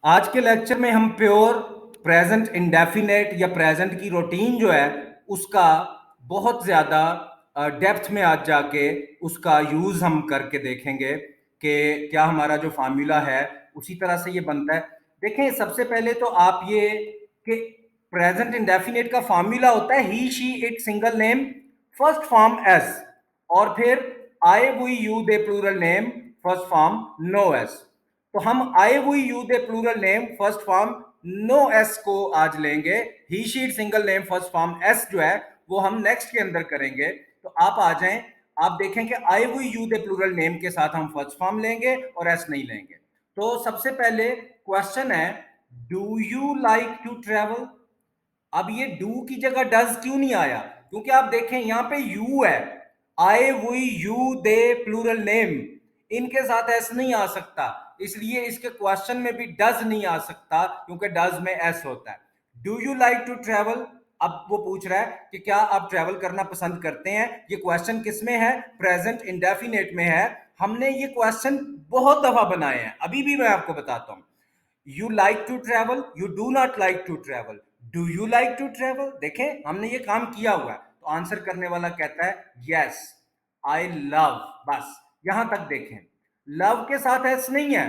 आज के लेक्चर में हम प्योर प्रेजेंट इंडेफिनेट या प्रेजेंट की रूटीन जो है उसका बहुत ज़्यादा डेप्थ में आज जाके उसका यूज़ हम करके देखेंगे कि क्या हमारा जो फार्मूला है उसी तरह से ये बनता है। देखें, सबसे पहले तो आप ये कि प्रेजेंट इंडेफिनेट का फार्मूला होता है he she it single name first form s, और फिर I we you they plural name first form no s. तो हम I we you they plural name first form no s को आज लेंगे। He she it single name first form s जो है वो हम नेक्स्ट के अंदर करेंगे। तो आप आ जाएं, आप देखें कि I we you they plural name के साथ हम फर्स्ट फॉर्म लेंगे और एस नहीं लेंगे। तो सबसे पहले क्वेश्चन है, do you like to travel? अब ये डू की जगह डज क्यों नहीं आया? क्योंकि आप देखें यहां पे यू है, I we you they plural name, इनके साथ एस नहीं आ सकता, इसलिए इसके क्वेश्चन में भी डज नहीं आ सकता क्योंकि डज में एस होता है। Do you like to travel, अब वो पूछ रहा है कि क्या आप ट्रेवल करना पसंद करते हैं। ये क्वेश्चन किस में है? प्रेजेंट इंडेफिनेट में है। हमने ये क्वेश्चन बहुत दफा बनाए हैं, अभी भी मैं आपको बताता हूं। You like to travel, you do not like to travel, do you like to travel. देखें हमने ये काम किया हुआ है। तो आंसर करने वाला कहता है यस आई लव। बस यहां तक देखें, लव के साथ एस नहीं है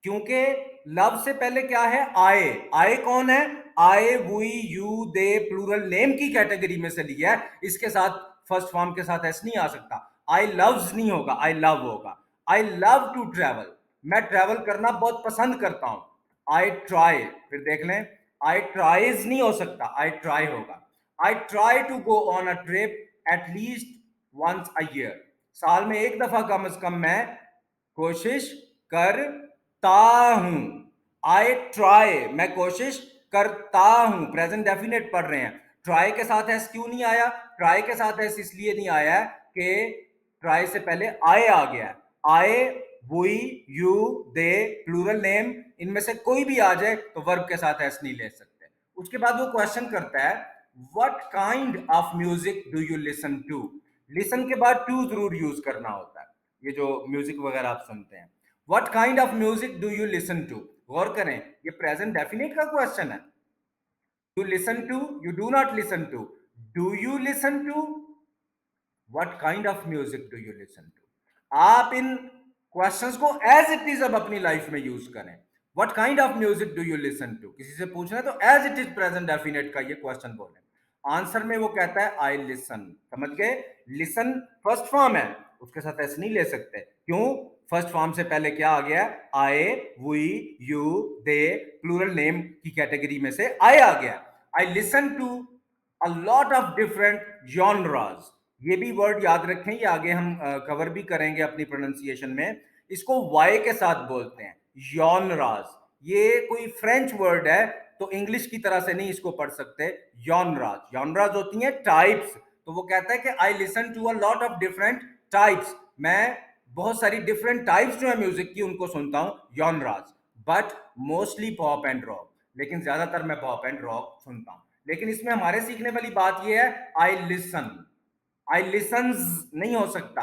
क्योंकि लव से पहले क्या है? आए। आए कौन है? I we you they plural name की कैटेगरी में से लिया है, इसके साथ फर्स्ट फॉर्म के साथ एस नहीं आ सकता। आई लव्स नहीं होगा, आई लव होगा। आई लव टू ट्रेवल, मैं ट्रेवल करना बहुत पसंद करता हूं। आई ट्राई, फिर देख लें, आई ट्राइज नहीं हो सकता, आई ट्राई होगा। I try to go on a trip at least once a year, साल में एक दफा कम से कम मैं कोशिश करता हूं। आई ट्राई, मैं कोशिश करता हूं। प्रेजेंट डेफिनेट पढ़ रहे हैं, ट्राई के साथ एस क्यों नहीं आया? ट्राई के साथ एस इसलिए नहीं आया कि ट्राई से पहले आए आ गया। I, we, you, they, plural name, इनमें से कोई भी आ जाए तो वर्ब के साथ एस नहीं ले सकते। उसके बाद वो क्वेश्चन करता है, what kind of music do you listen to? Listen के बाद टू जरूर यूज करना होता है, ये जो म्यूजिक वगैरह आप सुनते हैं। What kind of music do you listen to? गौर करें, ये प्रेजेंट डेफिनेट का क्वेश्चन है। You listen to, you do not listen to, do you listen to, what kind of music do you listen to? आप इन questions को as it is अब अपनी लाइफ में यूज करें। What kind of music do you listen to, किसी से पूछना है तो as it is present definite का ये क्वेश्चन बोले। आंसर में वो कहता है आई लिसन। समझ गए? लिसन फर्स्ट फॉर्म है, उसके साथ ऐसे नहीं ले सकते। क्यों? फर्स्ट फॉर्म से पहले क्या आ गया? I, we, you, they, plural name की कैटेगरी में से आई आ गया। I listen to a lot of different genres. ये भी वर्ड याद रखें, ये आगे हम कवर भी करेंगे अपनी प्रोनाउंसिएशन में। इसको वाई के साथ बोलते हैं, जॉनराज। ये कोई फ्रेंच वर्ड है तो इंग्लिश की तरह से नहीं इसको पढ़ सकते। जॉनराज, जॉनराज होती हैं टाइप्स। तो वो कहता है कि I listen to a lot of different types, मैं बहुत सारी डिफरेंट टाइप्स जो है म्यूजिक की उनको सुनता हूं, genres. But mostly pop and rock, लेकिन ज्यादातर मैं पॉप एंड रॉक सुनता हूं। लेकिन इसमें हमारे सीखने वाली बात यह है, आई लिसन। आई लिसन्स नहीं हो सकता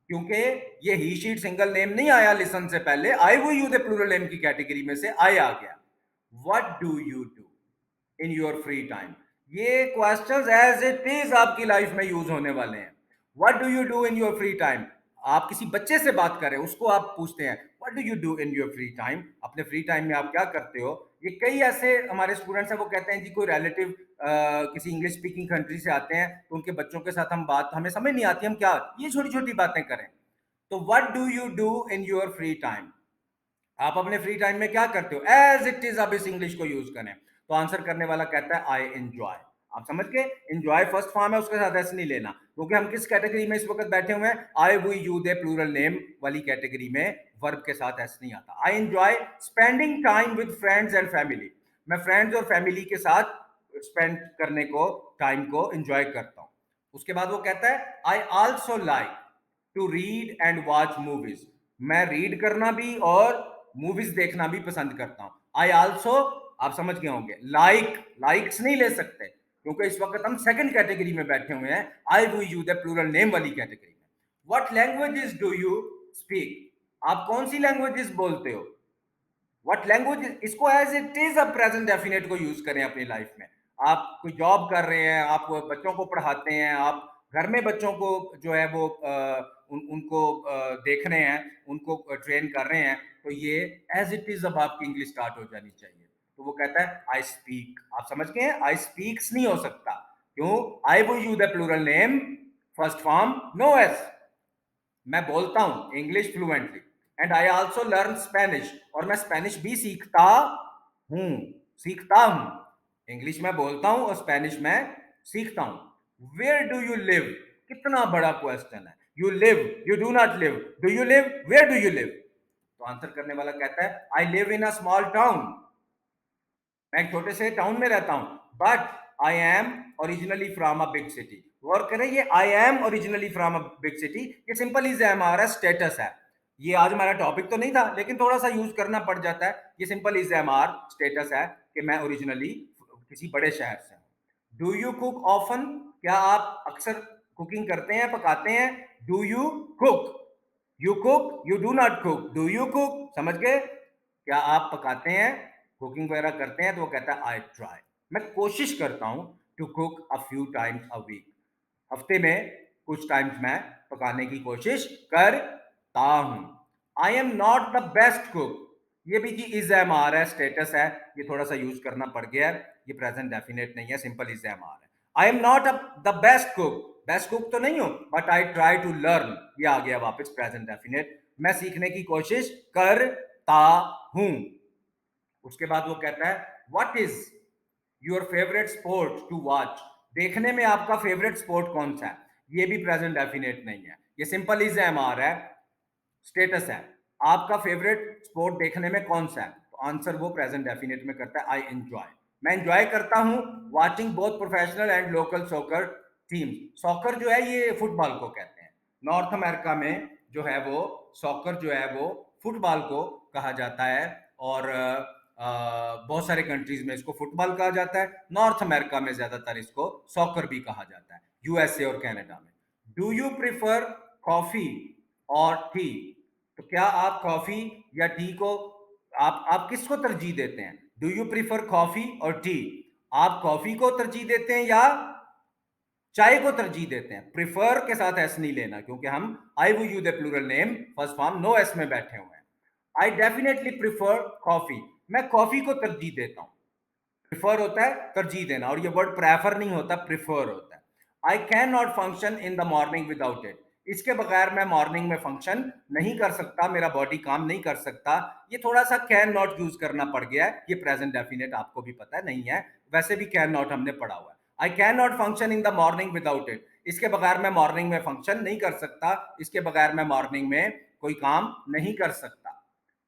क्योंकि ये ही शीट सिंगल नेम नहीं आया लिसन से पहले, आई वो यू दे प्लूरल नेम की कैटेगरी में से आई आ गया। What do you do in your free time? ये क्वेश्चंस एज इट इज आपकी लाइफ में यूज होने वाले हैं। What do you do in your free time? आप किसी बच्चे से बात करें, उसको आप पूछते हैं what do you do in your free time, अपने फ्री टाइम में आप क्या करते हो? ये कई ऐसे हमारे स्टूडेंट्स हैं, वो कहते हैं जी कोई रिलेटिव किसी इंग्लिश स्पीकिंग कंट्री से आते हैं तो उनके बच्चों के साथ हम बात, हमें समझ नहीं आती, हम क्या ये छोटी छोटी बातें करें। तो what do you do in your free time? आप अपने फ्री टाइम में क्या करते हो? एज इट इज आप इस इंग्लिश को यूज करें। तो आंसर करने वाला कहता है आई एंजॉय। आप समझ के, एंजॉय फर्स्ट फॉर्म है, उसके साथ ऐसे नहीं लेना क्योंकि हम किस कैटेगरी में इस वक्त बैठे हुए हैं? I we you they plural name वाली कैटेगरी में, वर्ब के साथ ऐसे नहीं आता। I enjoy spending time with friends and family, मैं फ्रेंड्स और फैमिली के साथ स्पेंड करने को, टाइम को एंजॉय करता हूं। उसके बाद वो कहता है I also like to read and watch movies, मैं रीड करना भी और मूवीज देखना भी पसंद करता हूं। आई आल्सो, आप समझ गए होंगे, लाइक्स नहीं ले सकते क्योंकि इस वक्त हम सेकंड कैटेगरी में बैठे हुए हैं, I we you the plural name वाली कैटेगरी में। What languages do you speak? आप कौन सी लैंग्वेजेस बोलते हो? व्हाट लैंग्वेज, इसको एज इट इज अब प्रेजेंट डेफिनेट को यूज करें अपनी लाइफ में। आप कोई जॉब कर रहे हैं, आप बच्चों को पढ़ाते हैं, आप घर में बच्चों को जो है वो उनको देख रहे हैं, उनको ट्रेन कर रहे हैं, तो ये एज इट इज अब आपकी इंग्लिश स्टार्ट हो जानी चाहिए। तो वो कहता है आई स्पीक, आप समझ गए हैं, आई स्पीक्स नहीं हो सकता, क्यों? I will use the plural name, first form no S, मैं बोलता हूं English fluently, and I also learn Spanish, और मैं स्पेनिश भी हूं सीखता हूं। इंग्लिश में बोलता हूं और स्पेनिश में सीखता हूं। वेयर डू यू लिव, कितना बड़ा क्वेश्चन है। You live, you do not live, do you live, where do you live? तो आंसर करने वाला कहता है I live in a small town, मैं एक छोटे से टाउन में रहता हूं, but I am originally from a big city. गौर करें, ये I am originally from a big city, ये सिंपल इज हमारा स्टेटस है। ये आज हमारा टॉपिक तो नहीं था, लेकिन थोड़ा सा यूज करना पड़ जाता है। ये सिंपल इज हमारा स्टेटस है कि मैं ओरिजिनली किसी बड़े शहर से हूं। डू यू कुक ऑफन, क्या आप अक्सर कुकिंग करते हैं, पकाते हैं? Do you cook, you cook, you do not cook, do you cook, समझ गए? क्या आप पकाते हैं, कुकिंग वगैरह करते हैं? तो वो कहता है आई ट्राई, मैं कोशिश करता हूं to cook a few times a week, हफ्ते में कुछ टाइम्स मैं पकाने की कोशिश करता हूं। आई am not the best cook, ये भी जी इज एम आ रहा है, स्टेटस है, ये थोड़ा सा यूज करना पड़ गया है, ये प्रेजेंट डेफिनेट नहीं है, सिंपल इज एम आ रहा है। I am not the best cook, best cook तो नहीं हूं, but I try to learn, ये आ गया वापस प्रेजेंट डेफिनेट, मैं सीखने की कोशिश करता हूं। उसके बाद वो कहता है what is your favourite sport to watch, देखने में आपका फेवरेट स्पोर्ट कौन सा है? ये भी प्रेजेंट डेफिनेट नहीं है, ये सिंपल इज एम आ रहा है, स्टेटस है। आपका फेवरेट स्पोर्ट देखने में कौन सा है? तो आंसर वो प्रेजेंट डेफिनेट में करता है आई एंजॉय, मैं एंजॉय करता हूं watching both professional and local soccer team. Soccer जो है ये फुटबॉल को कहते हैं, नॉर्थ अमेरिका में जो है वो सॉकर जो है वो फुटबॉल को कहा जाता है, और बहुत सारे कंट्रीज में इसको फुटबॉल कहा जाता है, नॉर्थ अमेरिका में ज्यादातर इसको सॉकर भी कहा जाता है, यूएसए और कनाडा में। डू यू प्रिफर कॉफी और टी, तो क्या आप कॉफी या टी को, आप किसको तरजीह देते हैं? डू यू प्रिफर कॉफी और टी, आप कॉफी को तरजीह देते हैं या चाय को तरजीह देते हैं? प्रिफर के साथ एस नहीं लेना, क्योंकि हम I will use the plural name first form no S में बैठे हुए हैं। आई डेफिनेटली प्रिफर कॉफी, मैं कॉफी को तरजीह देता हूं। प्रिफर होता है तरजीह देना, और ये वर्ड प्रेफर नहीं होता, प्रिफर होता है। I can not function in the morning without it, इसके बगैर मैं मॉर्निंग में फंक्शन नहीं कर सकता, मेरा बॉडी काम नहीं कर सकता। ये थोड़ा सा कैन नॉट यूज करना पड़ गया है, ये प्रेजेंट डेफिनेट आपको भी पता है नहीं है, वैसे भी कैन नॉट हमने पढ़ा हुआ है। I can not function in the morning without it, इसके बगैर मैं मॉर्निंग में फंक्शन नहीं कर सकता, इसके बगैर मैं मॉर्निंग में कोई काम नहीं कर सकता।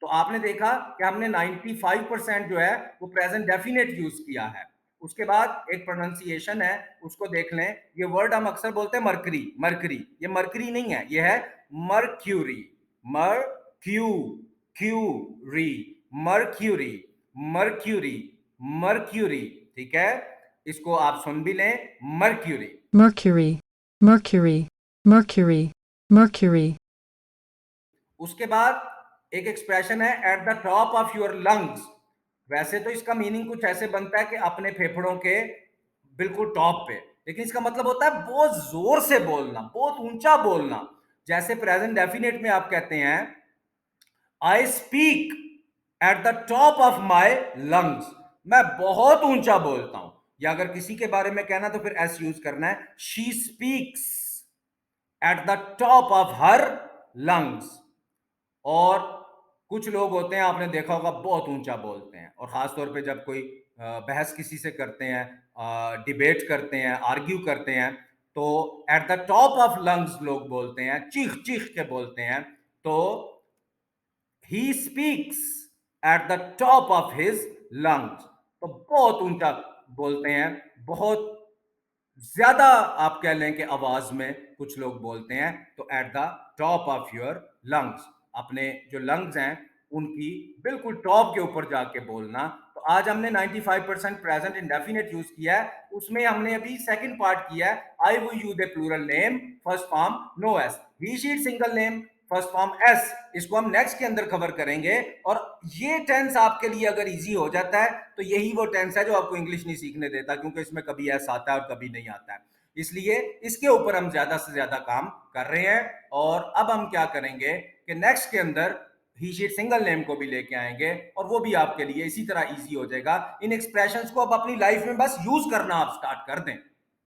तो आपने देखा कि हमने 95% जो है वो प्रेजेंट डेफिनेट यूज किया है। उसके बाद एक प्रोनाउंसिएशन है, उसको देख लें। ये वर्ड हम अक्सर बोलते हैं मरकरी, मरकरी, ये मरकरी नहीं है, ये है Mercury, Mercury, Mercury, Mercury, Mercury, ठीक है? इसको आप सुन भी लें, Mercury. Mercury, Mercury, Mercury, Mercury. उसके बाद एक एक्सप्रेशन है at the top of your lungs, वैसे तो इसका मीनिंग कुछ ऐसे बनता है कि अपने फेफड़ों के बिल्कुल टॉप पे, लेकिन इसका मतलब होता है बहुत जोर से बोलना, बहुत ऊंचा बोलना। जैसे प्रेजेंट डेफिनेट में आप कहते हैं I speak at the top of my lungs, मैं बहुत ऊंचा बोलता हूं। या अगर किसी के बारे में कहना तो फिर एस यूज करना है, she speaks eight the top of her lungs. और कुछ लोग होते हैं, आपने देखा होगा, बहुत ऊंचा बोलते हैं, और खासतौर पे जब कोई बहस किसी से करते हैं, डिबेट करते हैं, आर्ग्यू करते हैं, तो eight the top of lungs लोग बोलते हैं, चीख चीख के बोलते हैं। तो he speaks eight the top of his lungs, तो बहुत ऊंचा बोलते हैं, बहुत ज्यादा आप कह लें कि आवाज में कुछ लोग बोलते हैं। तो eight the top of your lungs, अपने जो लंग्स हैं उनकी बिल्कुल टॉप के ऊपर जाके बोलना। तो आज हमने 95% प्रेजेंट इंडेफिनेट यूज किया है, उसमें हमने अभी सेकंड पार्ट किया है I will use the plural name first form no S, he she single name first form S, इसको हम नेक्स्ट के अंदर कवर करेंगे। और ये टेंस आपके लिए अगर इजी हो जाता है तो यही वो टेंस है जो आपको इंग्लिश नहीं सीखने देता, क्योंकि इसमें कभी ऐसा आता है और कभी नहीं आता है। इसलिए इसके ऊपर हम ज्यादा से ज्यादा काम कर रहे हैं। और अब हम क्या करेंगे कि नेक्स्ट के अंदर ही शीट सिंगल नेम को भी लेके आएंगे और वो भी आपके लिए इसी तरह इजी हो जाएगा। इन एक्सप्रेशंस को अब अपनी लाइफ में बस यूज करना आप स्टार्ट कर दें।